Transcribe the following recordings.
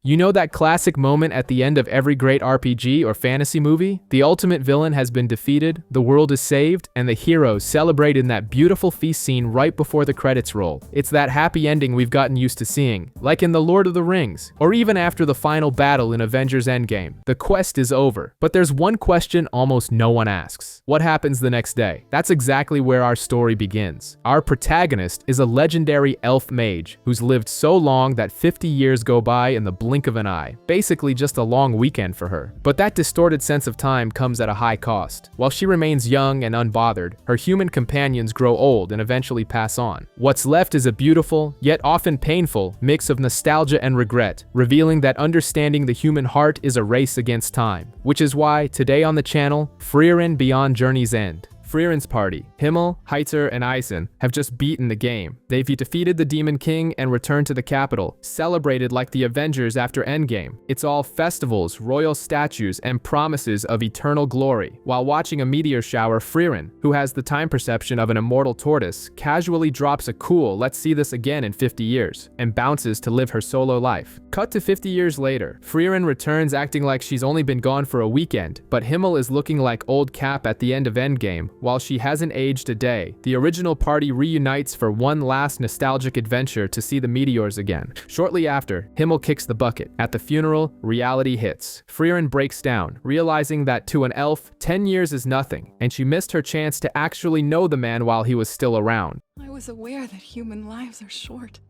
You know that classic moment at the end of every great RPG or fantasy movie? The ultimate villain has been defeated, the world is saved, and the heroes celebrate in that beautiful feast scene right before the credits roll. It's that happy ending we've gotten used to seeing, like in The Lord of the Rings, or even after the final battle in Avengers Endgame. The quest is over, but there's one question almost no one asks. What happens the next day? That's exactly where our story begins. Our protagonist is a legendary elf mage who's lived so long that 50 years go by in the blink of an eye. Basically just a long weekend for her. But that distorted sense of time comes at a high cost. While she remains young and unbothered, her human companions grow old and eventually pass on. What's left is a beautiful, yet often painful, mix of nostalgia and regret, revealing that understanding the human heart is a race against time. Which is why, today on the channel, Frieren Beyond Journey's End. Frieren's party, Himmel, Heiter, and Eisen, have just beaten the game. They've defeated the Demon King and returned to the capital, celebrated like the Avengers after Endgame. It's all festivals, royal statues, and promises of eternal glory. While watching a meteor shower, Frieren, who has the time perception of an immortal tortoise, casually drops a cool "let's see this again in 50 years, and bounces to live her solo life. Cut to 50 years later, Frieren returns acting like she's only been gone for a weekend, but Himmel is looking like old Cap at the end of Endgame. While she hasn't aged a day, the original party reunites for one last nostalgic adventure to see the meteors again. Shortly after, Himmel kicks the bucket. At the funeral, reality hits. Frieren breaks down, realizing that to an elf, 10 years is nothing, and she missed her chance to actually know the man while he was still around. I was aware that human lives are short,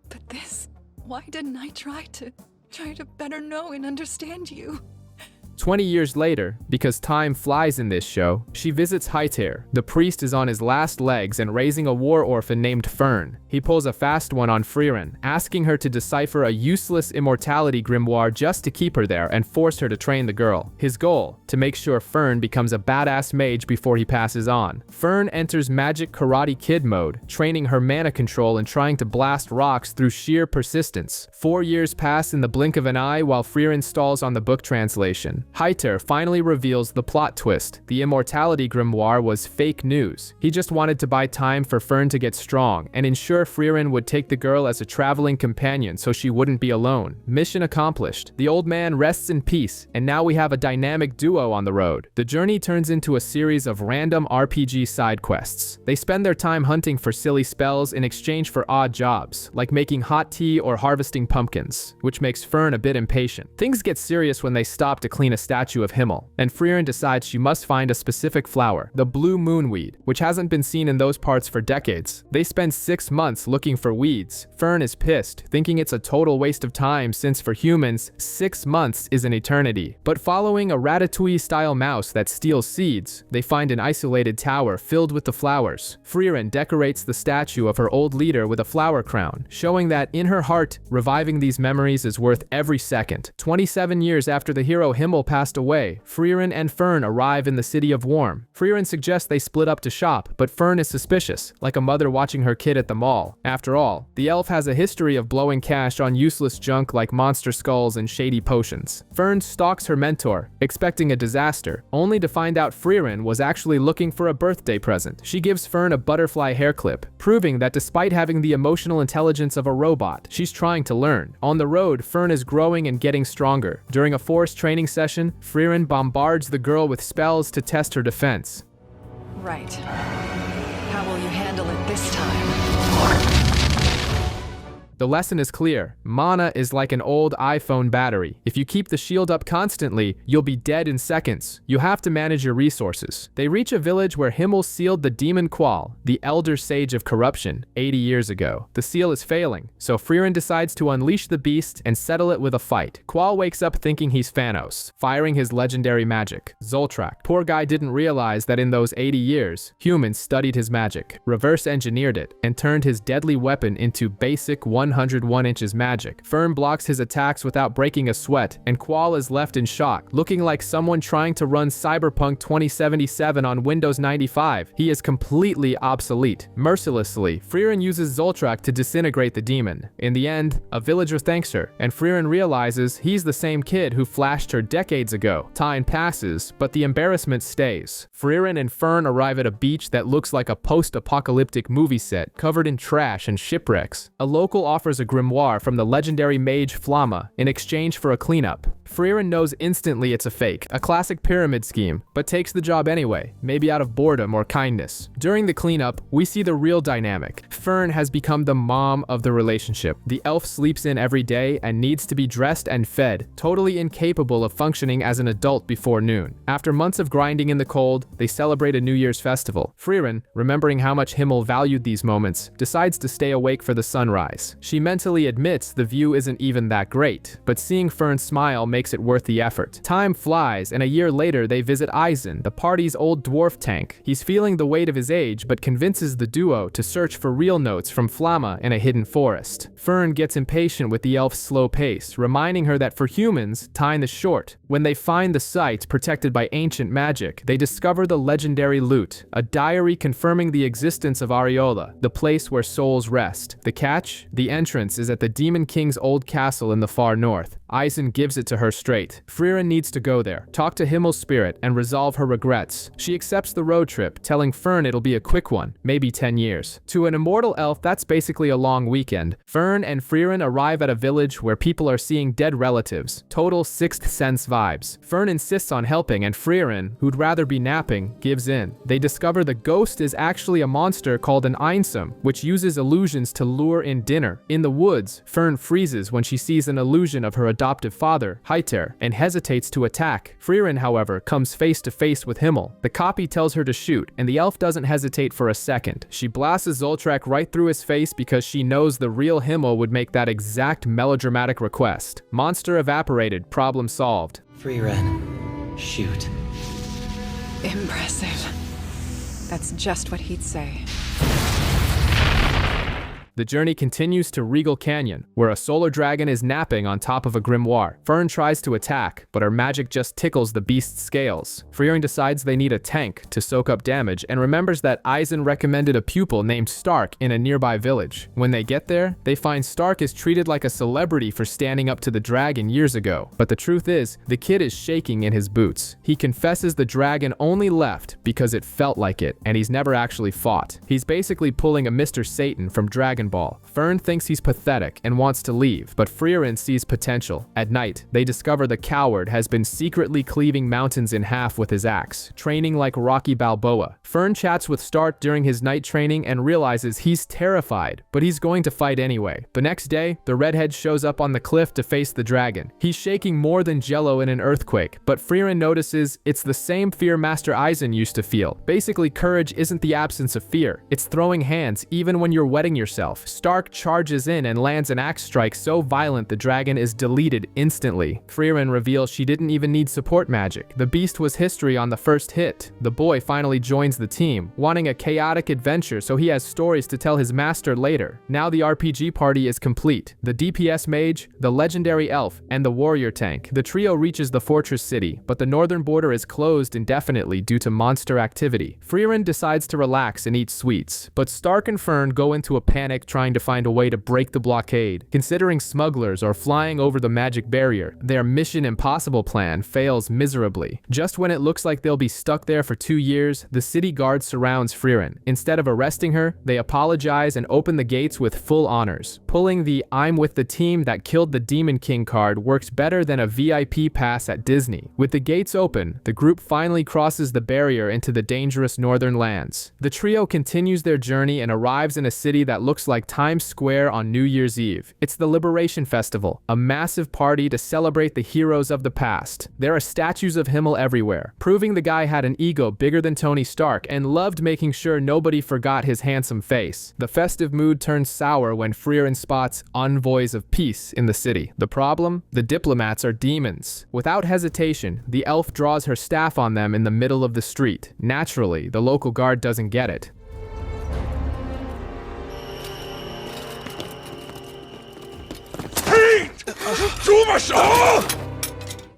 but why didn't I try to better know and understand you? 20 years later, because time flies in this show, she visits Heiter. The priest is on his last legs and raising a war orphan named Fern. He pulls a fast one on Frieren, asking her to decipher a useless immortality grimoire just to keep her there and force her to train the girl. His goal, to make sure Fern becomes a badass mage before he passes on. Fern enters Magic Karate Kid mode, training her mana control and trying to blast rocks through sheer persistence. 4 years pass in the blink of an eye while Frieren stalls on the book translation. Heiter finally reveals the plot twist. The immortality grimoire was fake news. He just wanted to buy time for Fern to get strong and ensure Frieren would take the girl as a traveling companion so she wouldn't be alone. Mission accomplished. The old man rests in peace, and now we have a dynamic duo on the road. The journey turns into a series of random RPG side quests. They spend their time hunting for silly spells in exchange for odd jobs, like making hot tea or harvesting pumpkins, which makes Fern a bit impatient. Things get serious when they stop to clean a statue of Himmel, and Frieren decides she must find a specific flower, the blue moonweed, which hasn't been seen in those parts for decades. They spend 6 months looking for weeds. Fern is pissed, thinking it's a total waste of time since for humans, 6 months is an eternity. But following a Ratatouille-style mouse that steals seeds, they find an isolated tower filled with the flowers. Frieren decorates the statue of her old leader with a flower crown, showing that in her heart, reviving these memories is worth every second. 27 years after the hero Himmel passed away, Frieren and Fern arrive in the city of Worm. Frieren suggests they split up to shop, but Fern is suspicious, like a mother watching her kid at the mall. After all, the elf has a history of blowing cash on useless junk like monster skulls and shady potions. Fern stalks her mentor, expecting a disaster, only to find out Frieren was actually looking for a birthday present. She gives Fern a butterfly hair clip, proving that despite having the emotional intelligence of a robot, she's trying to learn. On the road, Fern is growing and getting stronger. During a forced training session, Frieren bombards the girl with spells to test her defense. Right. How will you handle it this time? The lesson is clear. Mana is like an old iPhone battery. If you keep the shield up constantly, you'll be dead in seconds. You have to manage your resources. They reach a village where Himmel sealed the demon Qual, the elder sage of corruption, 80 years ago. The seal is failing, so Frieren decides to unleash the beast and settle it with a fight. Qual wakes up thinking he's Thanos, firing his legendary magic, Zoltrak. Poor guy didn't realize that in those 80 years, humans studied his magic, reverse engineered it, and turned his deadly weapon into basic 101 inches magic. Fern blocks his attacks without breaking a sweat, and Qual is left in shock, looking like someone trying to run Cyberpunk 2077 on Windows 95. He is completely obsolete. Mercilessly, Frieren uses Zoltrak to disintegrate the demon. In the end, a villager thanks her, and Frieren realizes he's the same kid who flashed her decades ago. Time passes, but the embarrassment stays. Frieren and Fern arrive at a beach that looks like a post-apocalyptic movie set, covered in trash and shipwrecks. A local offers offers a grimoire from the legendary mage Flamma in exchange for a cleanup. Frieren knows instantly it's a fake, a classic pyramid scheme, but takes the job anyway, maybe out of boredom or kindness. During the cleanup, we see the real dynamic. Fern has become the mom of the relationship. The elf sleeps in every day and needs to be dressed and fed, totally incapable of functioning as an adult before noon. After months of grinding in the cold, they celebrate a New Year's festival. Frieren, remembering how much Himmel valued these moments, decides to stay awake for the sunrise. She mentally admits the view isn't even that great, but seeing Fern smile makes it worth the effort. Time flies, and a year later they visit Eisen, the party's old dwarf tank. He's feeling the weight of his age, but convinces the duo to search for real notes from Flamma in a hidden forest. Fern gets impatient with the elf's slow pace, reminding her that for humans, time is short. When they find the site protected by ancient magic, they discover the legendary loot, a diary confirming the existence of Areola, the place where souls rest. The catch? The entrance is at the Demon King's old castle in the far north. Eisen gives it to her straight. Frieren needs to go there, talk to Himmel's spirit, and resolve her regrets. She accepts the road trip, telling Fern it'll be a quick one, maybe 10 years. To an immortal elf, that's basically a long weekend. Fern and Frieren arrive at a village where people are seeing dead relatives. Total Sixth Sense vibes. Fern insists on helping, and Frieren, who'd rather be napping, gives in. They discover the ghost is actually a monster called an Einsum, which uses illusions to lure in dinner. In the woods, Fern freezes when she sees an illusion of her adoptive father, Heiter, and hesitates to attack. Frieren, however, comes face to face with Himmel. The copy tells her to shoot, and the elf doesn't hesitate for a second. She blasts a Zoltrak right through his face because she knows the real Himmel would make that exact melodramatic request. Monster evaporated, problem solved. Frieren, shoot. Impressive. That's just what he'd say. The journey continues to Regal Canyon, where a solar dragon is napping on top of a grimoire. Fern tries to attack, but her magic just tickles the beast's scales. Frieren decides they need a tank to soak up damage and remembers that Eisen recommended a pupil named Stark in a nearby village. When they get there, they find Stark is treated like a celebrity for standing up to the dragon years ago. But the truth is, the kid is shaking in his boots. He confesses the dragon only left because it felt like it, and he's never actually fought. He's basically pulling a Mr. Satan from Dragon Ball. Fern thinks he's pathetic and wants to leave, but Frieren sees potential. At night, they discover the coward has been secretly cleaving mountains in half with his axe, training like Rocky Balboa. Fern chats with Stark during his night training and realizes he's terrified, but he's going to fight anyway. The next day, the redhead shows up on the cliff to face the dragon. He's shaking more than jello in an earthquake, but Frieren notices it's the same fear Master Eisen used to feel. Basically, courage isn't the absence of fear. It's throwing hands even when you're wetting yourself. Stark charges in and lands an axe strike so violent the dragon is deleted instantly. Frieren reveals she didn't even need support magic. The beast was history on the first hit. The boy finally joins the team, wanting a chaotic adventure so he has stories to tell his master later. Now the RPG party is complete. The DPS mage, the legendary elf, and the warrior tank. The trio reaches the fortress city, but the northern border is closed indefinitely due to monster activity. Frieren decides to relax and eat sweets, but Stark and Fern go into a panic trying to find a way to break the blockade. Considering smugglers or flying over the magic barrier, their Mission Impossible plan fails miserably. Just when it looks like they'll be stuck there for 2 years, the city guard surrounds Frieren. Instead of arresting her, they apologize and open the gates with full honors. Pulling the "I'm with the team that killed the Demon King" card works better than a VIP pass at Disney. With the gates open, the group finally crosses the barrier into the dangerous northern lands. The trio continues their journey and arrives in a city that looks like Times Square on New Year's Eve. It's the Liberation Festival, a massive party to celebrate the heroes of the past. There are statues of Himmel everywhere, proving the guy had an ego bigger than Tony Stark and loved making sure nobody forgot his handsome face. The festive mood turns sour when Frieren spots envoys of peace in the city. The problem? The diplomats are demons. Without hesitation, the elf draws her staff on them in the middle of the street. Naturally, the local guard doesn't get it.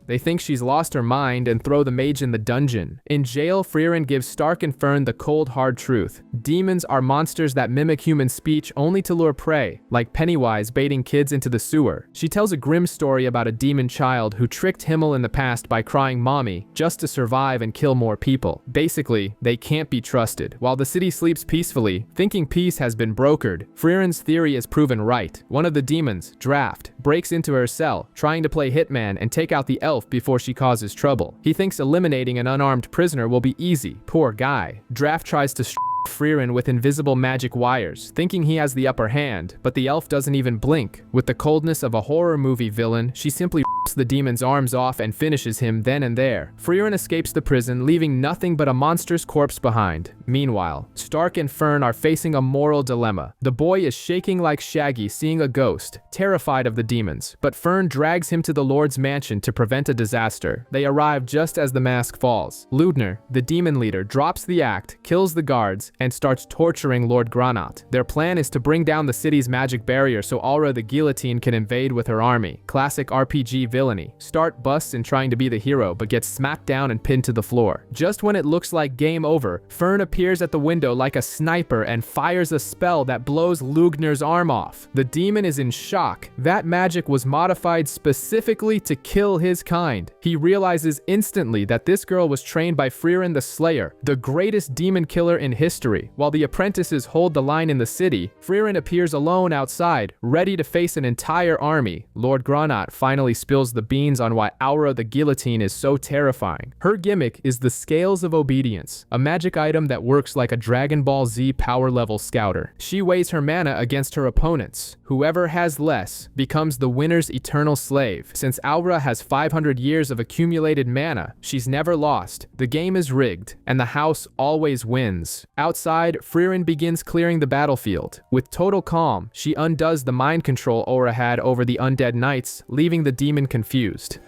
They think she's lost her mind and throw the mage in the dungeon. In jail, Frieren gives Stark and Fern the cold, hard truth. Demons are monsters that mimic human speech only to lure prey, like Pennywise baiting kids into the sewer. She tells a grim story about a demon child who tricked Himmel in the past by crying mommy just to survive and kill more people. Basically, they can't be trusted. While the city sleeps peacefully, thinking peace has been brokered, Frieren's theory is proven right. One of the demons, Draft, breaks into her cell, trying to play hitman and take out the elf before she causes trouble. He thinks eliminating an unarmed prisoner will be easy. Poor guy. Draft tries to Frieren with invisible magic wires, thinking he has the upper hand, but the elf doesn't even blink. With the coldness of a horror movie villain, she simply rips the demon's arms off and finishes him then and there. Frieren escapes the prison, leaving nothing but a monster's corpse behind. Meanwhile, Stark and Fern are facing a moral dilemma. The boy is shaking like Shaggy seeing a ghost, terrified of the demons, but Fern drags him to the Lord's mansion to prevent a disaster. They arrive just as the mask falls. Ludner, the demon leader, drops the act, kills the guards, and starts torturing Lord Granat. Their plan is to bring down the city's magic barrier so Aura the Guillotine can invade with her army. Classic RPG villainy. Stark busts in trying to be the hero, but gets smacked down and pinned to the floor. Just when it looks like game over, Fern appears at the window like a sniper and fires a spell that blows Lugner's arm off. The demon is in shock. That magic was modified specifically to kill his kind. He realizes instantly that this girl was trained by Frieren the Slayer, the greatest demon killer in history. While the apprentices hold the line in the city, Frieren appears alone outside, ready to face an entire army. Lord Granat finally spills the beans on why Aura the Guillotine is so terrifying. Her gimmick is the Scales of Obedience, a magic item that works like a Dragon Ball Z power level scouter. She weighs her mana against her opponents. Whoever has less becomes the winner's eternal slave. Since Aura has 500 years of accumulated mana, she's never lost. The game is rigged, and the house always wins. Outside, Frieren begins clearing the battlefield. With total calm, she undoes the mind control Aura had over the undead knights, leaving the demon confused.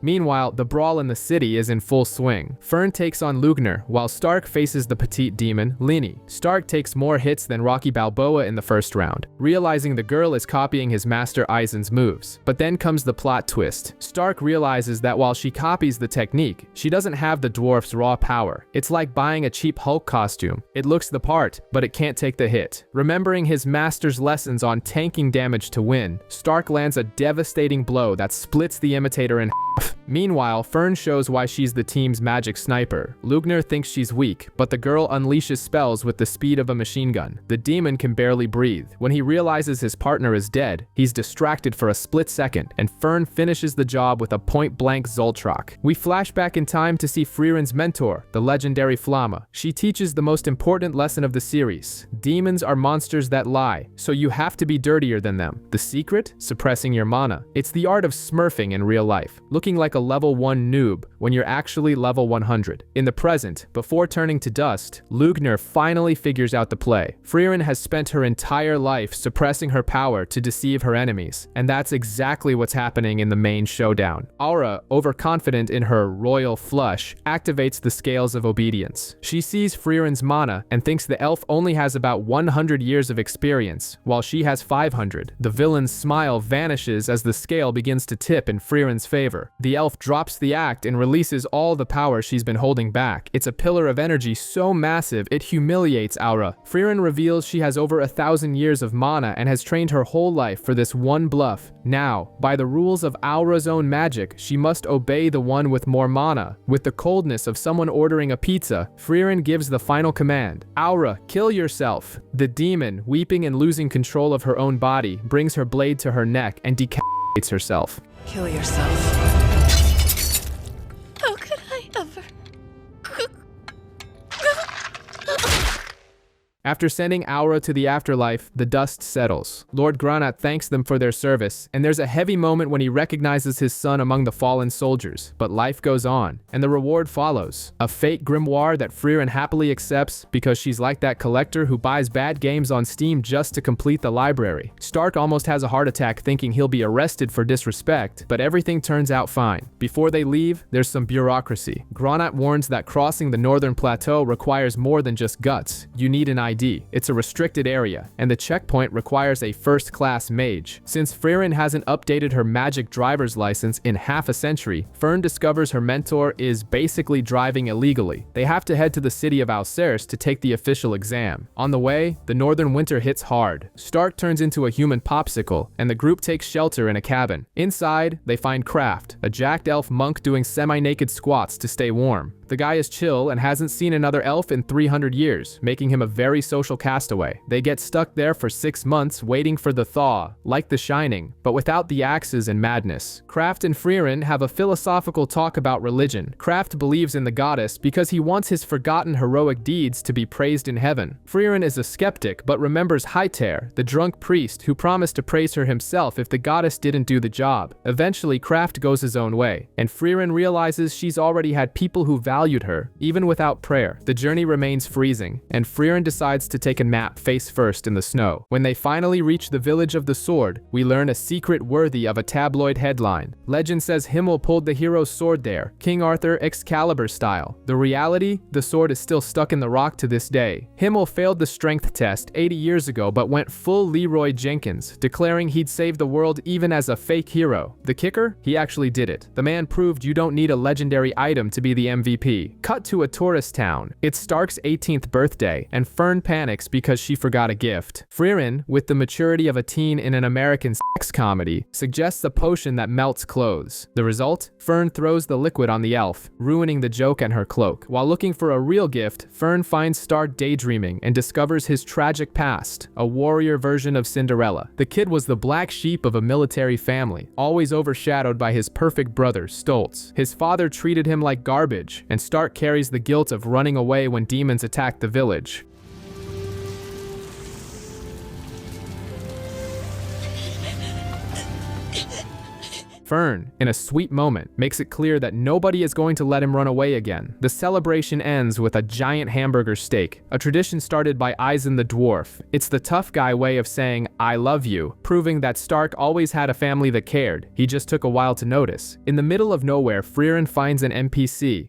Meanwhile, the brawl in the city is in full swing. Fern takes on Lugner, while Stark faces the petite demon, Lini. Stark takes more hits than Rocky Balboa in the first round, realizing the girl is copying his master Aizen's moves. But then comes the plot twist. Stark realizes that while she copies the technique, she doesn't have the dwarf's raw power. It's like buying a cheap Hulk costume. It looks the part, but it can't take the hit. Remembering his master's lessons on tanking damage to win, Stark lands a devastating blow that splits the imitator in half. Meanwhile, Fern shows why she's the team's magic sniper. Lugner thinks she's weak, but the girl unleashes spells with the speed of a machine gun. The demon can barely breathe. When he realizes his partner is dead, he's distracted for a split second, and Fern finishes the job with a point-blank Zoltrak. We flash back in time to see Frieren's mentor, the legendary Flamma. She teaches the most important lesson of the series. Demons are monsters that lie, so you have to be dirtier than them. The secret? Suppressing your mana. It's the art of smurfing in real life, looking like a level 1 noob when you're actually level 100. In the present, before turning to dust, Lugner finally figures out the play. Frieren has spent her entire life suppressing her power to deceive her enemies, and that's exactly what's happening in the main showdown. Aura, overconfident in her royal flush, activates the Scales of Obedience. She sees Frieren's mana and thinks the elf only has about 100 years of experience, while she has 500. The villain's smile vanishes as the scale begins to tip in Frieren's favor. The elf drops the act and releases all the power she's been holding back. It's a pillar of energy so massive it humiliates Aura. Frieren reveals she has over 1,000 years of mana and has trained her whole life for this one bluff. Now, by the rules of Aura's own magic, she must obey the one with more mana. With the coldness of someone ordering a pizza, Frieren gives the final command. Aura, kill yourself. The demon, weeping and losing control of her own body, brings her blade to her neck and decapitates herself. Kill yourself. How could I ever? After sending Aura to the afterlife, the dust settles. Lord Granat thanks them for their service, and there's a heavy moment when he recognizes his son among the fallen soldiers. But life goes on, and the reward follows. A fate grimoire that Frieren happily accepts because she's like that collector who buys bad games on Steam just to complete the library. Stark almost has a heart attack thinking he'll be arrested for disrespect, but everything turns out fine. Before they leave, there's some bureaucracy. Granat warns that crossing the northern plateau requires more than just guts. You need an ID. It's a restricted area, and the checkpoint requires a first-class mage. Since Frieren hasn't updated her magic driver's license in half a century, Fern discovers her mentor is basically driving illegally. They have to head to the city of Alcers to take the official exam. On the way, the northern winter hits hard. Stark turns into a human popsicle, and the group takes shelter in a cabin. Inside, they find Kraft, a jacked elf monk doing semi-naked squats to stay warm. The guy is chill and hasn't seen another elf in 300 years, making him a very social castaway. They get stuck there for 6 months waiting for the thaw, like The Shining, but without the axes and madness. Kraft and Frieren have a philosophical talk about religion. Kraft believes in the goddess because he wants his forgotten heroic deeds to be praised in heaven. Frieren is a skeptic but remembers Hyter, the drunk priest who promised to praise her himself if the goddess didn't do the job. Eventually, Kraft goes his own way, and Frieren realizes she's already had people who valued her, even without prayer. The journey remains freezing, and Frieren decides to take a nap face first in the snow. When they finally reach the village of the sword, we learn a secret worthy of a tabloid headline. Legend says Himmel pulled the hero's sword there, King Arthur Excalibur style. The reality? The sword is still stuck in the rock to this day. Himmel failed the strength test 80 years ago but went full Leroy Jenkins, declaring he'd save the world even as a fake hero. The kicker? He actually did it. The man proved you don't need a legendary item to be the MVP. Cut to a tourist town. It's Stark's 18th birthday, and Fern panics because she forgot a gift. Frieren, with the maturity of a teen in an American sex comedy, suggests a potion that melts clothes. The result? Fern throws the liquid on the elf, ruining the joke and her cloak. While looking for a real gift, Fern finds Stark daydreaming and discovers his tragic past, a warrior version of Cinderella. The kid was the black sheep of a military family, always overshadowed by his perfect brother, Stoltz. His father treated him like garbage, and Stark carries the guilt of running away when demons attack the village. Fern, in a sweet moment, makes it clear that nobody is going to let him run away again. The celebration ends with a giant hamburger steak, a tradition started by Eisen the dwarf. It's the tough guy way of saying, "I love you," proving that Stark always had a family that cared. He just took a while to notice. In the middle of nowhere, Frieren finds an NPC.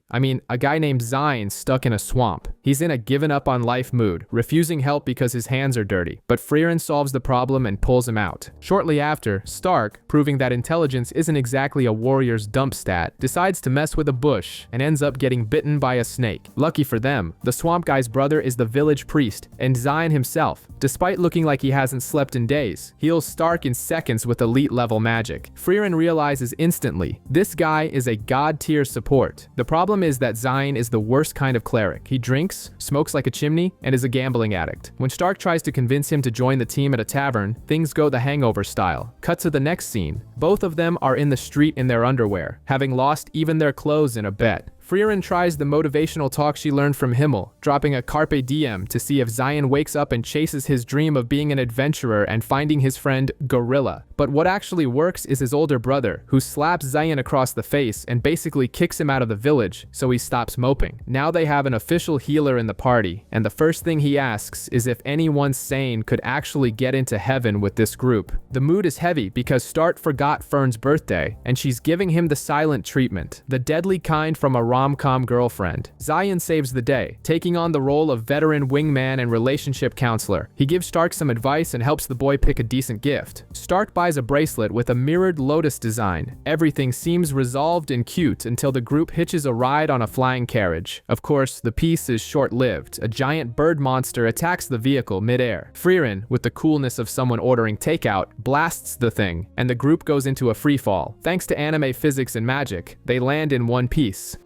A guy named Zion stuck in a swamp. He's in a given up on life mood, refusing help because his hands are dirty. But Frieren solves the problem and pulls him out. Shortly after, Stark, proving that intelligence isn't exactly a warrior's dump stat, decides to mess with a bush and ends up getting bitten by a snake. Lucky for them, the swamp guy's brother is the village priest, and Zion himself, despite looking like he hasn't slept in days, heals Stark in seconds with elite level magic. Frieren realizes instantly, this guy is a god tier support. The problem is that Zion is the worst kind of cleric. He drinks, smokes like a chimney, and is a gambling addict. When Stark tries to convince him to join the team at a tavern, things go the Hangover style. Cut to the next scene. Both of them are in the street in their underwear, having lost even their clothes in a bet. Frieren tries the motivational talk she learned from Himmel, dropping a carpe diem to see if Zion wakes up and chases his dream of being an adventurer and finding his friend Gorilla. But what actually works is his older brother, who slaps Zion across the face and basically kicks him out of the village so he stops moping. Now they have an official healer in the party, and the first thing he asks is if anyone sane could actually get into heaven with this group. The mood is heavy because Stark forgot Fern's birthday, and she's giving him the silent treatment, the deadly kind from a rom-com girlfriend. Zion saves the day, taking on the role of veteran wingman and relationship counselor. He gives Stark some advice and helps the boy pick a decent gift. Stark buys a bracelet with a mirrored lotus design. Everything seems resolved and cute until the group hitches a ride on a flying carriage. Of course, the piece is short-lived. A giant bird monster attacks the vehicle mid-air. Frieren, with the coolness of someone ordering takeout, blasts the thing, and the group goes into a free fall. Thanks to anime physics and magic, they land in one piece.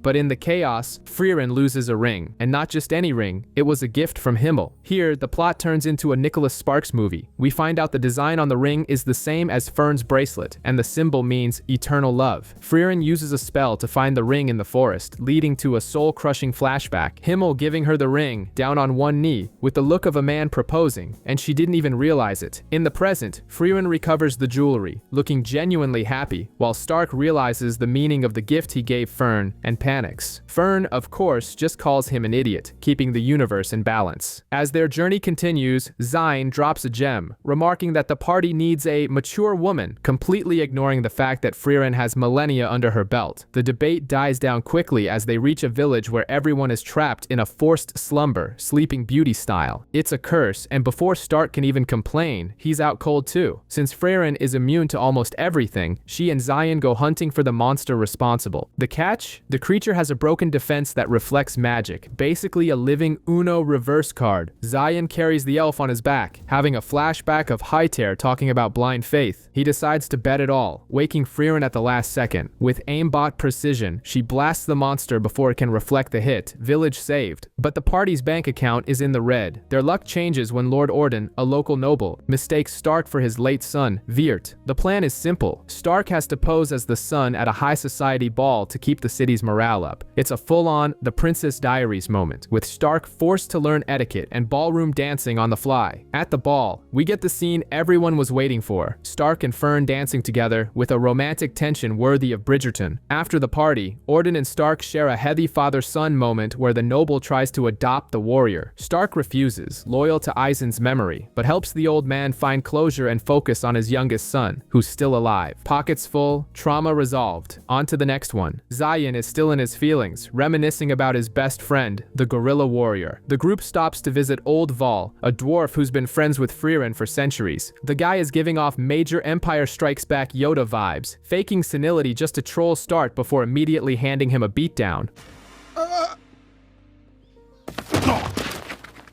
But in the chaos, Frieren loses a ring. And not just any ring, it was a gift from Himmel. Here, the plot turns into a Nicholas Sparks movie. We find out the design on the ring is the same as Fern's bracelet, and the symbol means eternal love. Frieren uses a spell to find the ring in the forest, leading to a soul-crushing flashback. Himmel giving her the ring, down on one knee, with the look of a man proposing, and she didn't even realize it. In the present, Frieren recovers the jewelry, looking genuinely happy, while Stark realizes the meaning of the gift he gave Fern and panics. mechanics. Fern, of course, just calls him an idiot, keeping the universe in balance. As their journey continues, Zion drops a gem, remarking that the party needs a mature woman, completely ignoring the fact that Frieren has millennia under her belt. The debate dies down quickly as they reach a village where everyone is trapped in a forced slumber, Sleeping Beauty style. It's a curse, and before Stark can even complain, he's out cold too. Since Frieren is immune to almost everything, she and Zion go hunting for the monster responsible. The catch? The creature has a broken defense that reflects magic, basically a living Uno reverse card. Zion carries the elf on his back, having a flashback of Hightair talking about blind faith. He decides to bet it all, waking Frieren at the last second. With aimbot precision, she blasts the monster before it can reflect the hit. Village saved. But the party's bank account is in the red. Their luck changes when Lord Orden, a local noble, mistakes Stark for his late son, Viert. The plan is simple. Stark has to pose as the son at a high society ball to keep the city's morale up. It's a full-on The Princess Diaries moment, with Stark forced to learn etiquette and ballroom dancing on the fly. At the ball, we get the scene everyone was waiting for, Stark and Fern dancing together with a romantic tension worthy of Bridgerton. After the party, Orden and Stark share a heavy father-son moment where the noble tries to adopt the warrior. Stark refuses, loyal to Eisen's memory, but helps the old man find closure and focus on his youngest son, who's still alive. Pockets full, trauma resolved. On to the next one. Zion is still in his feelings, reminiscing about his best friend, the gorilla warrior. The group stops to visit Old Vol, a dwarf who's been friends with Frieren for centuries. The guy is giving off major Empire Strikes Back Yoda vibes, faking senility just to troll Stark before immediately handing him a beatdown.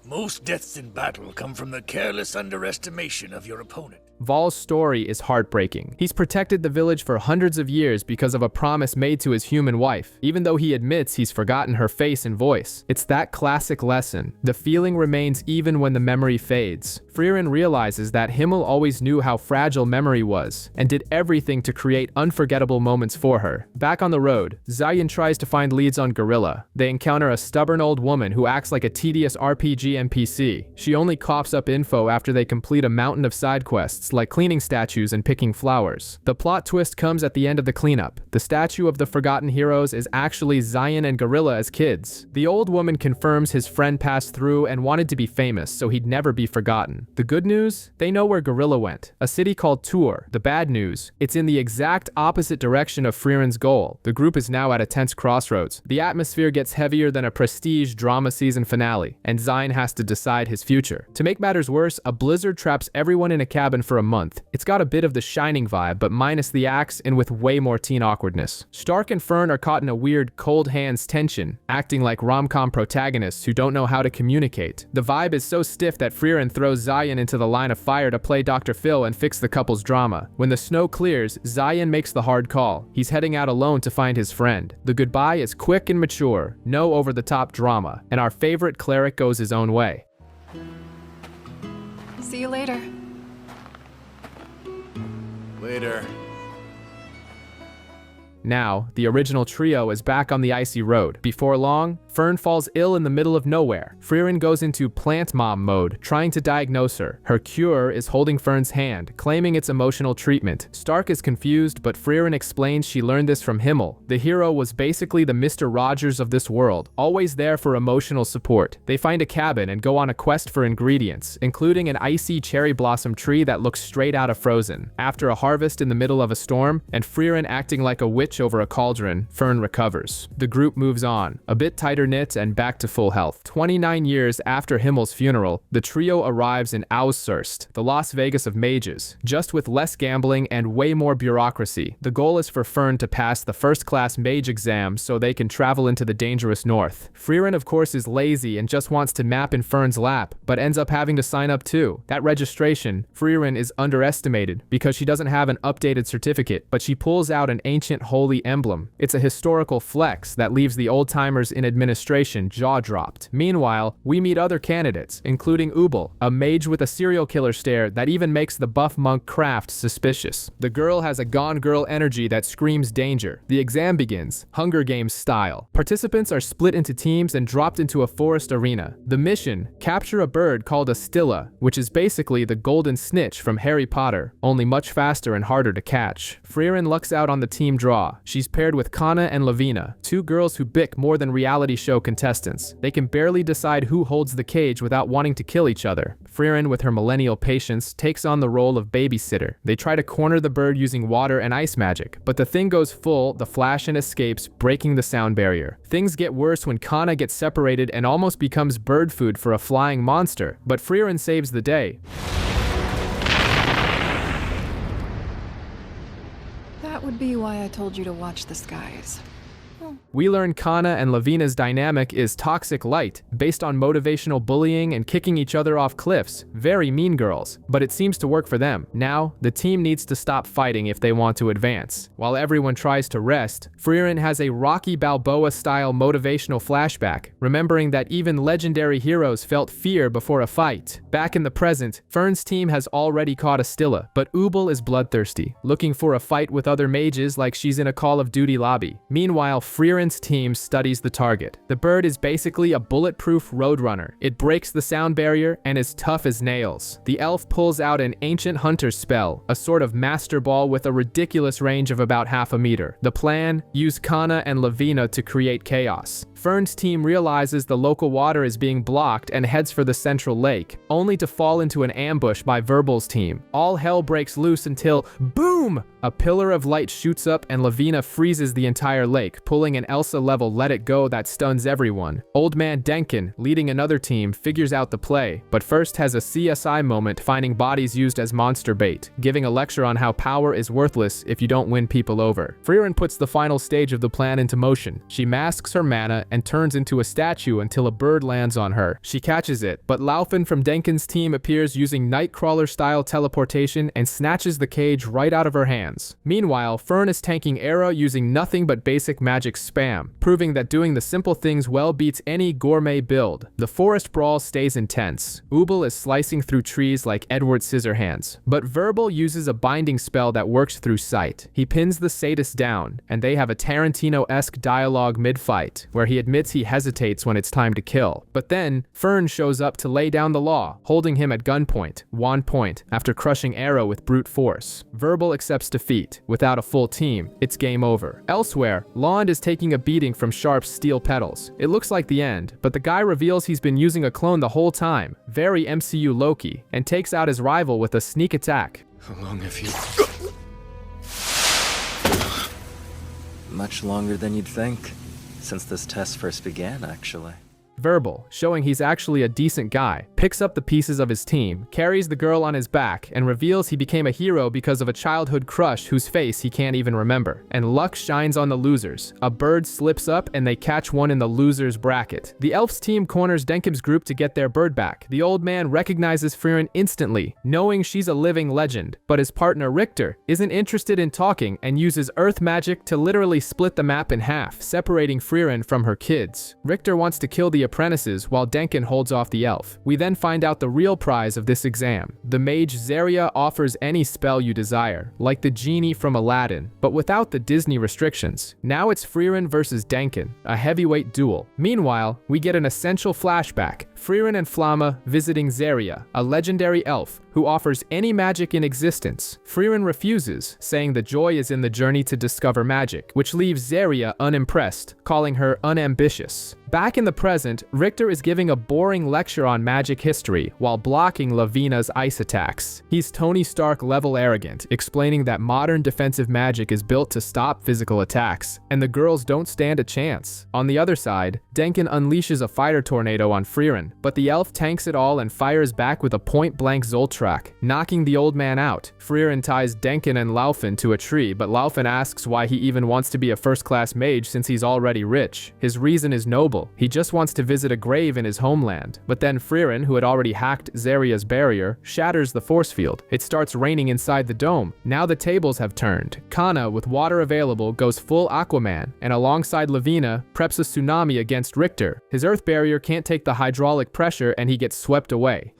Most deaths in battle come from the careless underestimation of your opponent. Vol's story is heartbreaking. He's protected the village for hundreds of years because of a promise made to his human wife, even though he admits he's forgotten her face and voice. It's that classic lesson. The feeling remains even when the memory fades. Frieren realizes that Himmel always knew how fragile memory was, and did everything to create unforgettable moments for her. Back on the road, Zion tries to find leads on Gorilla. They encounter a stubborn old woman who acts like a tedious RPG NPC. She only coughs up info after they complete a mountain of side quests, like cleaning statues and picking flowers. The plot twist comes at the end of the cleanup. The statue of the forgotten heroes is actually Zion and Gorilla as kids. The old woman confirms his friend passed through and wanted to be famous, so he'd never be forgotten. The good news? They know where Gorilla went, a city called Tour. The bad news? It's in the exact opposite direction of Frieren's goal. The group is now at a tense crossroads. The atmosphere gets heavier than a prestige drama season finale, and Zion has to decide his future. To make matters worse, a blizzard traps everyone in a cabin for a month. It's got a bit of the Shining vibe, but minus the axe and with way more teen awkwardness. Stark and Fern are caught in a weird cold hands tension, acting like rom-com protagonists who don't know how to communicate. The vibe is so stiff that Frieren throws Zion into the line of fire to play Dr. Phil and fix the couple's drama. When the snow clears, Zion makes the hard call. He's heading out alone to find his friend. The goodbye is quick and mature, no over-the-top drama, and our favorite cleric goes his own way. See you later. Later. Now, the original trio is back on the icy road. Before long, Fern falls ill in the middle of nowhere. Frieren goes into plant mom mode, trying to diagnose her. Her cure is holding Fern's hand, claiming it's emotional treatment. Stark is confused, but Frieren explains she learned this from Himmel. The hero was basically the Mr. Rogers of this world, always there for emotional support. They find a cabin and go on a quest for ingredients, including an icy cherry blossom tree that looks straight out of Frozen. After a harvest in the middle of a storm, and Frieren acting like a witch over a cauldron, Fern recovers. The group moves on, a bit tighter knit and back to full health. 29 years after Himmel's funeral, the trio arrives in Ausurst, the Las Vegas of mages, just with less gambling and way more bureaucracy. The goal is for Fern to pass the first-class mage exam so they can travel into the dangerous north. Frieren, of course, is lazy and just wants to map in Fern's lap, but ends up having to sign up too. That registration, Frieren is underestimated because she doesn't have an updated certificate, but she pulls out an ancient holy emblem. It's a historical flex that leaves the old-timers in administration administration jaw-dropped. Meanwhile, we meet other candidates, including Ubel, a mage with a serial killer stare that even makes the buff monk Kraft suspicious. The girl has a Gone Girl energy that screams danger. The exam begins, Hunger Games style. Participants are split into teams and dropped into a forest arena. The mission: capture a bird called a stilla, which is basically the golden snitch from Harry Potter, only much faster and harder to catch. Frieren lucks out on the team draw. She's paired with Kana and Lavina, two girls who bick more than reality show contestants. They can barely decide who holds the cage without wanting to kill each other. Frieren, with her millennial patience, takes on the role of babysitter. They try to corner the bird using water and ice magic, but the thing goes full, the flash and escapes, breaking the sound barrier. Things get worse when Kana gets separated and almost becomes bird food for a flying monster, but Frieren saves the day. That would be why I told you to watch the skies. We learn Kana and Lavina's dynamic is toxic light, based on motivational bullying and kicking each other off cliffs. Very mean girls, but it seems to work for them. Now, the team needs to stop fighting if they want to advance. While everyone tries to rest, Frieren has a Rocky Balboa-style motivational flashback, remembering that even legendary heroes felt fear before a fight. Back in the present, Fern's team has already caught a stilla, but Ubel is bloodthirsty, looking for a fight with other mages like she's in a Call of Duty lobby. Meanwhile, Frieren's team studies the target. The bird is basically a bulletproof roadrunner. It breaks the sound barrier and is tough as nails. The elf pulls out an ancient hunter's spell, a sort of master ball with a ridiculous range of about half a meter. The plan? Use Kana and Lavina to create chaos. Fern's team realizes the local water is being blocked and heads for the central lake, only to fall into an ambush by Verbal's team. All hell breaks loose until, boom! A pillar of light shoots up and Lavina freezes the entire lake, pulling an Elsa-level let it go that stuns everyone. Old Man Denkin, leading another team, figures out the play, but first has a CSI moment finding bodies used as monster bait, giving a lecture on how power is worthless if you don't win people over. Frieren puts the final stage of the plan into motion. She masks her mana and turns into a statue until a bird lands on her. She catches it, but Laufin from Denkin's team appears using Nightcrawler-style teleportation and snatches the cage right out of her hands. Meanwhile, Fern is tanking Era using nothing but basic magic spam, proving that doing the simple things well beats any gourmet build. The forest brawl stays intense. Ubel is slicing through trees like Edward Scissorhands, but Verbal uses a binding spell that works through sight. He pins the sadist down, and they have a Tarantino-esque dialogue mid-fight, where he admits he hesitates when it's time to kill. But then, Fern shows up to lay down the law, holding him at gunpoint, wand point, after crushing Arrow with brute force. Verbal accepts defeat. Without a full team, it's game over. Elsewhere, Lond is taking a beating from Sharp's steel petals. It looks like the end, but the guy reveals he's been using a clone the whole time, very MCU Loki, and takes out his rival with a sneak attack. How long have you... Much longer than you'd think. Since this test first began, actually. Verbal, showing he's actually a decent guy, picks up the pieces of his team, carries the girl on his back, and reveals he became a hero because of a childhood crush whose face he can't even remember. And luck shines on the losers. A bird slips up and they catch one in the losers bracket. The elf's team corners Denkim's group to get their bird back. The old man recognizes Frieren instantly, knowing she's a living legend, but his partner Richter isn't interested in talking and uses earth magic to literally split the map in half, separating Frieren from her kids. Richter wants to kill the apprentices while Denkin holds off the elf. We then find out the real prize of this exam. The mage Zeria offers any spell you desire, like the genie from Aladdin, but without the Disney restrictions. Now it's Frieren versus Denkin, a heavyweight duel. Meanwhile, we get an essential flashback. Frieren and Flamma visiting Zeria, a legendary elf who offers any magic in existence. Frieren refuses, saying the joy is in the journey to discover magic, which leaves Zeria unimpressed, calling her unambitious. Back in the present, Richter is giving a boring lecture on magic history while blocking Lavina's ice attacks. He's Tony Stark level arrogant, explaining that modern defensive magic is built to stop physical attacks, and the girls don't stand a chance. On the other side, Denkin unleashes a fighter tornado on Frieren, but the elf tanks it all and fires back with a point-blank Zoltron track, knocking the old man out. Frieren ties Denkin and Laufin to a tree, but Laufin asks why he even wants to be a first-class mage since he's already rich. His reason is noble. He just wants to visit a grave in his homeland. But then Frieren, who had already hacked Zaria's barrier, shatters the force field. It starts raining inside the dome. Now the tables have turned. Kana, with water available, goes full Aquaman, and alongside Lavina, preps a tsunami against Richter. His earth barrier can't take the hydraulic pressure and he gets swept away.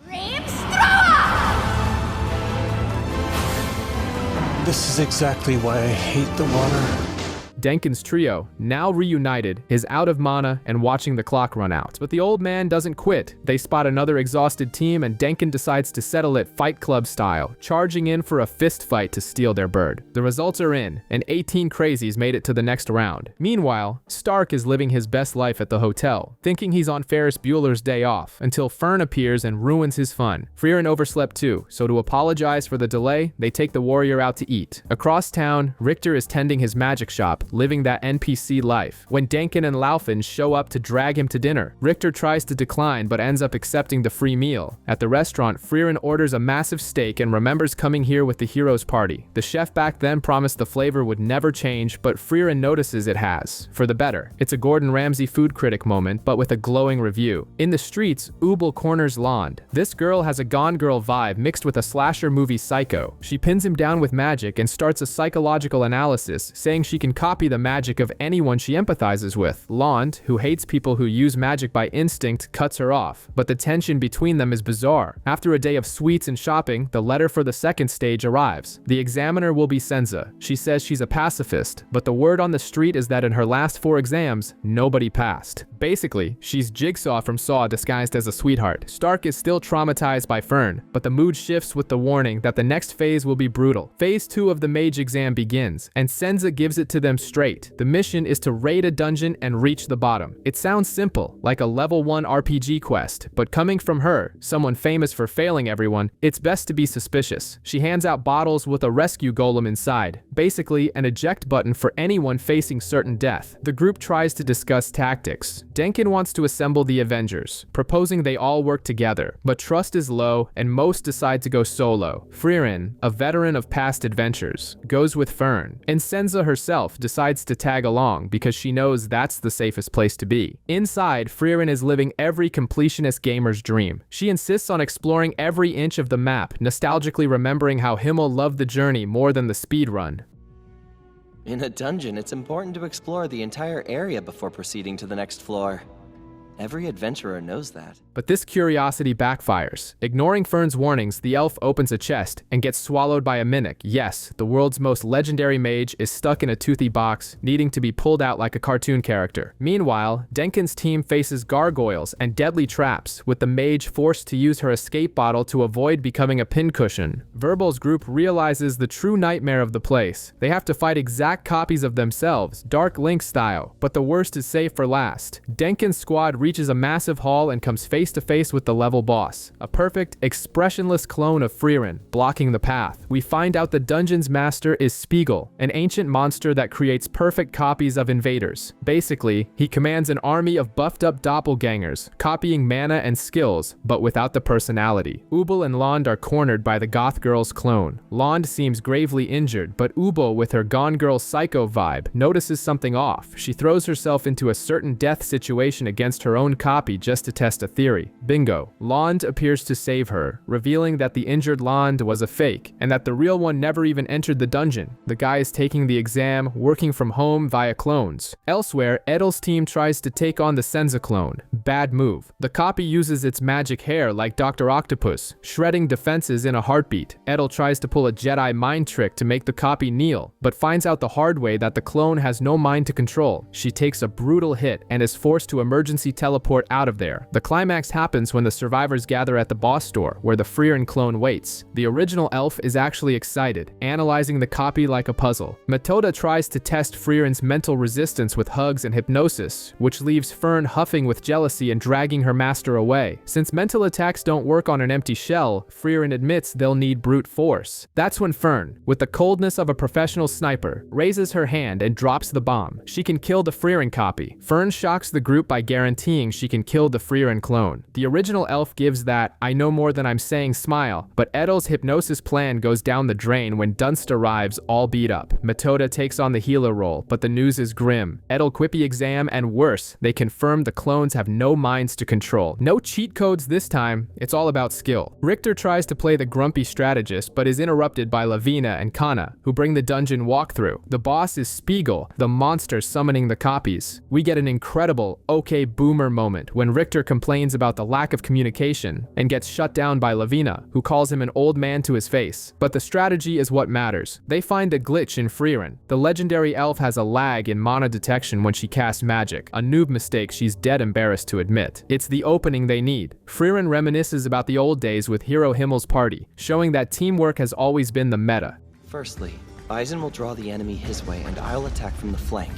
This is exactly why I hate the water. Denkin's trio, now reunited, is out of mana and watching the clock run out. But the old man doesn't quit. They spot another exhausted team and Denkin decides to settle it Fight Club style, charging in for a fist fight to steal their bird. The results are in, and 18 crazies made it to the next round. Meanwhile, Stark is living his best life at the hotel, thinking he's on Ferris Bueller's day off, until Fern appears and ruins his fun. Frieren overslept too, so to apologize for the delay, they take the warrior out to eat. Across town, Richter is tending his magic shop, living that NPC life, when Denkin and Laufin show up to drag him to dinner. Richter tries to decline but ends up accepting the free meal. At the restaurant, Frieren orders a massive steak and remembers coming here with the hero's party. The chef back then promised the flavor would never change, but Frieren notices it has, for the better. It's a Gordon Ramsay food critic moment, but with a glowing review. In the streets, Ubel corners Lond. This girl has a Gone Girl vibe mixed with a slasher movie Psycho. She pins him down with magic and starts a psychological analysis, saying she can copy the magic of anyone she empathizes with. Lond, who hates people who use magic by instinct, cuts her off, but the tension between them is bizarre. After a day of sweets and shopping, the letter for the second stage arrives. The examiner will be Senza. She says she's a pacifist, but the word on the street is that in her last 4 exams, nobody passed. Basically, she's Jigsaw from Saw disguised as a sweetheart. Stark is still traumatized by Fern, but the mood shifts with the warning that the next phase will be brutal. Phase 2 of the mage exam begins, and Senza gives it to them straight. The mission is to raid a dungeon and reach the bottom. It sounds simple, like a level 1 RPG quest, but coming from her, someone famous for failing everyone, it's best to be suspicious. She hands out bottles with a rescue golem inside, basically an eject button for anyone facing certain death. The group tries to discuss tactics. Denkin wants to assemble the Avengers, proposing they all work together, but trust is low and most decide to go solo. Frieren, a veteran of past adventures, goes with Fern, and Senza herself decides to tag along because she knows that's the safest place to be. Inside, Frieren is living every completionist gamer's dream. She insists on exploring every inch of the map, nostalgically remembering how Himmel loved the journey more than the speed run. In a dungeon, it's important to explore the entire area before proceeding to the next floor. Every adventurer knows that. But this curiosity backfires. Ignoring Fern's warnings, the elf opens a chest and gets swallowed by a mimic. Yes, the world's most legendary mage is stuck in a toothy box, needing to be pulled out like a cartoon character. Meanwhile, Denkin's team faces gargoyles and deadly traps, with the mage forced to use her escape bottle to avoid becoming a pincushion. Verbal's group realizes the true nightmare of the place. They have to fight exact copies of themselves, Dark Link style, but the worst is saved for last. Denkin's squad reaches a massive hall and comes face to face with the level boss, a perfect, expressionless clone of Frieren, blocking the path. We find out the dungeon's master is Spiegel, an ancient monster that creates perfect copies of invaders. Basically, he commands an army of buffed up doppelgangers, copying mana and skills, but without the personality. Ubel and Lond are cornered by the goth girl's clone. Lond seems gravely injured, but Ubel, with her Gone Girl psycho vibe, notices something off. She throws herself into a certain death situation against her own copy just to test a theory. Bingo. Lond appears to save her, revealing that the injured Lond was a fake, and that the real one never even entered the dungeon. The guy is taking the exam, working from home via clones. Elsewhere, Edel's team tries to take on the Senza clone. Bad move. The copy uses its magic hair like Dr. Octopus, shredding defenses in a heartbeat. Edel tries to pull a Jedi mind trick to make the copy kneel, but finds out the hard way that the clone has no mind to control. She takes a brutal hit and is forced to emergency teleport out of there. The climax happens when the survivors gather at the boss store, where the Frieren clone waits. The original elf is actually excited, analyzing the copy like a puzzle. Metoda tries to test Frieren's mental resistance with hugs and hypnosis, which leaves Fern huffing with jealousy and dragging her master away. Since mental attacks don't work on an empty shell, Frieren admits they'll need brute force. That's when Fern, with the coldness of a professional sniper, raises her hand and drops the bomb. She can kill the Frieren copy. Fern shocks the group by guaranteeing guaranteeing she can kill the Frieren clone. The original elf gives that "I know more than I'm saying" smile, but Edel's hypnosis plan goes down the drain when Dunst arrives all beat up. Metoda takes on the healer role, but the news is grim. Edel quippy exam, and worse, they confirm the clones have no minds to control. No cheat codes this time, it's all about skill. Richter tries to play the grumpy strategist, but is interrupted by Lavina and Kana, who bring the dungeon walkthrough. The boss is Spiegel, the monster summoning the copies. We get an incredible "okay boomer" moment when Richter complains about the lack of communication and gets shut down by Lavina, who calls him an old man to his face. But the strategy is what matters. They find a glitch in Frieren. The legendary elf has a lag in mana detection when she casts magic, a noob mistake she's dead embarrassed to admit. It's the opening they need. Frieren reminisces about the old days with Hero Himmel's party, showing that teamwork has always been the meta. Firstly, Eisen will draw the enemy his way and I'll attack from the flank.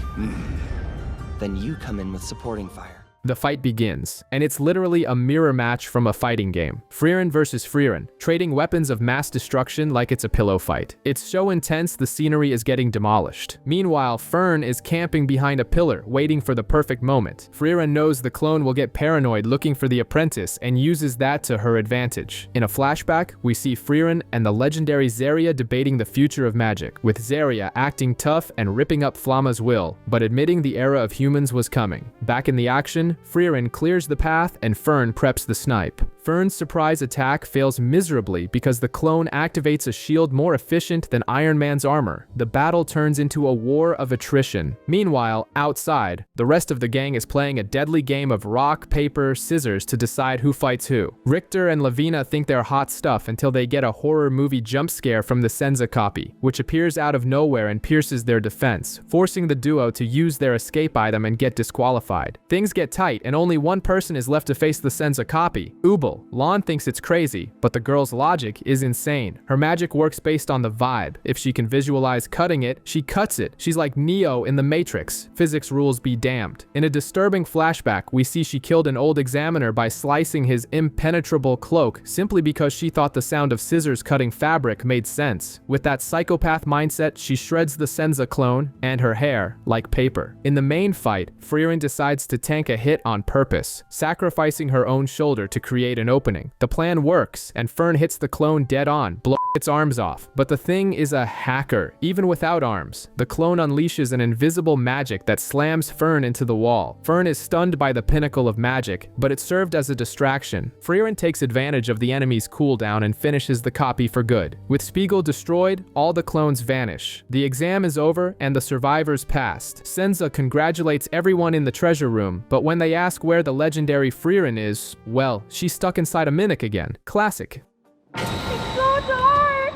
Then you come in with supporting fire. The fight begins, and it's literally a mirror match from a fighting game. Frieren versus Frieren, trading weapons of mass destruction like it's a pillow fight. It's so intense the scenery is getting demolished. Meanwhile, Fern is camping behind a pillar, waiting for the perfect moment. Frieren knows the clone will get paranoid looking for the apprentice and uses that to her advantage. In a flashback, we see Frieren and the legendary Zarya debating the future of magic, with Zarya acting tough and ripping up Flama's will, but admitting the era of humans was coming. Back in the action, Frieren clears the path and Fern preps the snipe. Fern's surprise attack fails miserably because the clone activates a shield more efficient than Iron Man's armor. The battle turns into a war of attrition. Meanwhile, outside, the rest of the gang is playing a deadly game of rock, paper, scissors to decide who fights who. Richter and Lavina think they're hot stuff until they get a horror movie jump scare from the Senza copy, which appears out of nowhere and pierces their defense, forcing the duo to use their escape item and get disqualified. Things get tight and only one person is left to face the Senza copy, Ubel. Lon thinks it's crazy, but the girl's logic is insane. Her magic works based on the vibe. If she can visualize cutting it, she cuts it. She's like Neo in the Matrix. Physics rules be damned. In a disturbing flashback, we see she killed an old examiner by slicing his impenetrable cloak simply because she thought the sound of scissors cutting fabric made sense. With that psychopath mindset, she shreds the Senza clone and her hair like paper. In the main fight, Frieren decides to tank a hit on purpose, sacrificing her own shoulder to create an opening. The plan works, and Fern hits the clone dead on, blowing its arms off. But the thing is a hacker. Even without arms, the clone unleashes an invisible magic that slams Fern into the wall. Fern is stunned by the pinnacle of magic, but it served as a distraction. Frieren takes advantage of the enemy's cooldown and finishes the copy for good. With Spiegel destroyed, all the clones vanish. The exam is over, and the survivors passed. Senza congratulates everyone in the treasure room, but when they ask where the legendary Frieren is, well, she's stuck inside a Mimic again. Classic. It's so dark!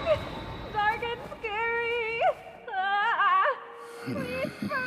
Dark and scary! Please, Fern!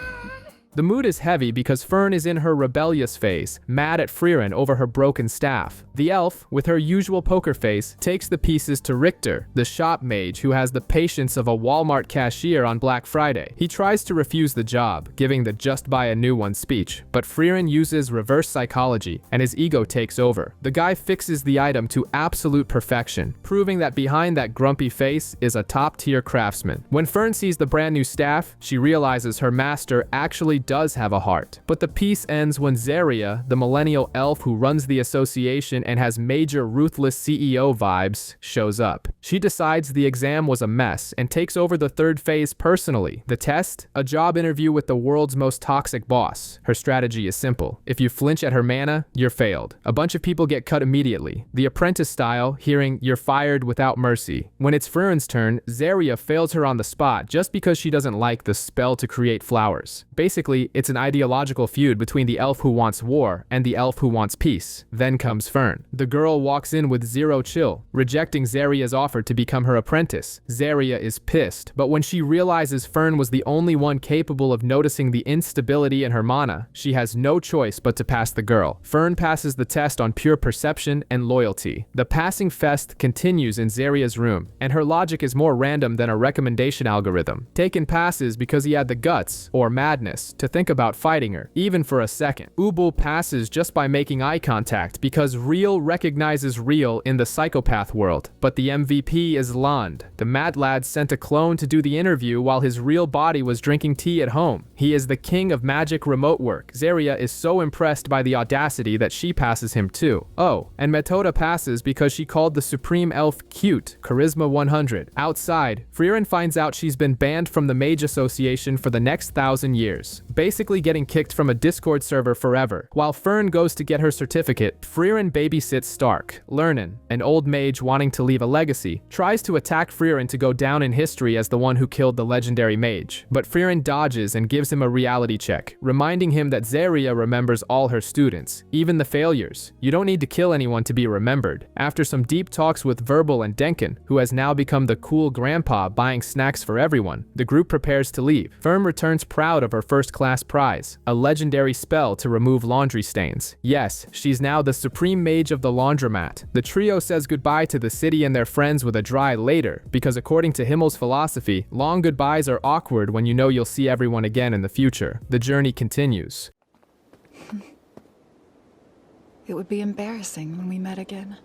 The mood is heavy because Fern is in her rebellious phase, mad at Frieren over her broken staff. The elf, with her usual poker face, takes the pieces to Richter, the shop mage who has the patience of a Walmart cashier on Black Friday. He tries to refuse the job, giving the "just buy a new one" speech, but Frieren uses reverse psychology and his ego takes over. The guy fixes the item to absolute perfection, proving that behind that grumpy face is a top-tier craftsman. When Fern sees the brand new staff, she realizes her master actually does have a heart. But the piece ends when Zarya, the millennial elf who runs the association and has major ruthless CEO vibes, shows up. She decides the exam was a mess and takes over the third phase personally. The test? A job interview with the world's most toxic boss. Her strategy is simple. If you flinch at her mana, you're failed. A bunch of people get cut immediately. The apprentice style, hearing "you're fired" without mercy. When it's Frieren's turn, Zarya fails her on the spot just because she doesn't like the spell to create flowers. Basically, it's an ideological feud between the elf who wants war and the elf who wants peace. Then comes Fern. The girl walks in with zero chill, rejecting Zarya's offer to become her apprentice. Zarya is pissed, but when she realizes Fern was the only one capable of noticing the instability in her mana, she has no choice but to pass the girl. Fern passes the test on pure perception and loyalty. The passing fest continues in Zarya's room, and her logic is more random than a recommendation algorithm. Taken passes because he had the guts, or madness, to to think about fighting her, even for a second. Ubul passes just by making eye contact because real recognizes real in the psychopath world. But the MVP is Land. The mad lad sent a clone to do the interview while his real body was drinking tea at home. He is the king of magic remote work. Zarya is so impressed by the audacity that she passes him too. Oh, and Metoda passes because she called the supreme elf cute, charisma 100. Outside, Frieren finds out she's been banned from the Mage Association for the next 1,000 years, basically getting kicked from a Discord server forever. While Fern goes to get her certificate, Frieren babysits Stark. Lernan, an old mage wanting to leave a legacy, tries to attack Frieren to go down in history as the one who killed the legendary mage. But Frieren dodges and gives him a reality check, reminding him that Zarya remembers all her students, even the failures. You don't need to kill anyone to be remembered. After some deep talks with Verbal and Denkin, who has now become the cool grandpa buying snacks for everyone, the group prepares to leave. Firm returns proud of her first-class prize, a legendary spell to remove laundry stains. Yes, she's now the supreme mage of the laundromat. The trio says goodbye to the city and their friends with a dry later, because according to Himmel's philosophy, long goodbyes are awkward when you know you'll see everyone again in the future. The journey continues. It would be embarrassing when we met again.